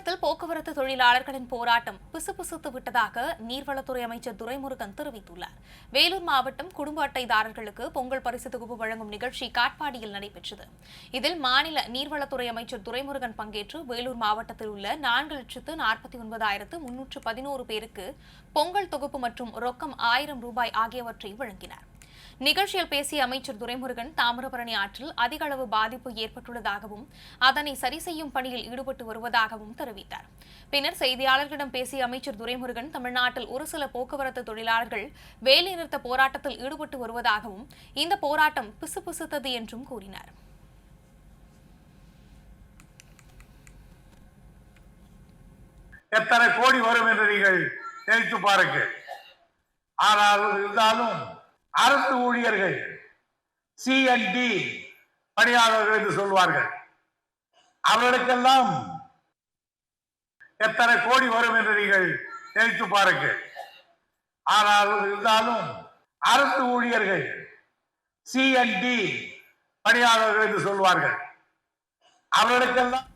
தமிழகத்தில் போக்குவரத்து தொழிலாளர்களின் போராட்டம் பிசுபிசுத்து விட்டதாக நீர்வளத்துறை அமைச்சர் துரைமுருகன் தெரிவித்துள்ளார். வேலூர் மாவட்டம் குடும்ப அட்டைதாரர்களுக்கு பொங்கல் பரிசு தொகுப்பு வழங்கும் நிகழ்ச்சி காட்பாடியில் நடைபெற்றது. இதில் மாநில நீர்வளத்துறை அமைச்சர் துரைமுருகன் பங்கேற்று வேலூர் மாவட்டத்தில் உள்ள 4,49,311 பேருக்கு பொங்கல் தொகுப்பு மற்றும் ரொக்கம் ₹1000 ஆகியவற்றை வழங்கினார். நிகழ்ச்சியில் பேசிய அமைச்சர் துரைமுருகன் தாமிரபரணி ஆற்றில் அதிக அளவு பாதிப்பு ஏற்பட்டுள்ளதாகவும் அதனை சரி செய்யும் பணியில் ஈடுபட்டு வருவதாகவும் தெரிவித்தார். பின்னர் செய்தியாளர்களிடம் பேசிய அமைச்சர் துரைமுருகன் தமிழ்நாட்டில் ஒரு சில போக்குவரத்து தொழிலாளர்கள் வேலைநிறுத்த போராட்டத்தில் ஈடுபட்டு வருவதாகவும் இந்த போராட்டம் பிசுபிசுத்தது என்றும் கூறினார். எத்தனை கோடி வரும் என்று நீங்கள் நினைத்து பாருங்கள். ஆனால் இருந்தாலும் அரசு ஊழியர்கள் CND பணியாளர்கள் என்று சொல்வார்கள். அவர்களுக்கெல்லாம் எத்தனை கோடி வரும் என்று நீங்கள் நினைத்து பாருங்கள். ஆனால் இருந்தாலும் அரசு ஊழியர்கள் CND பணியாளர்கள் என்று சொல்வார்கள். அவர்களுக்கெல்லாம்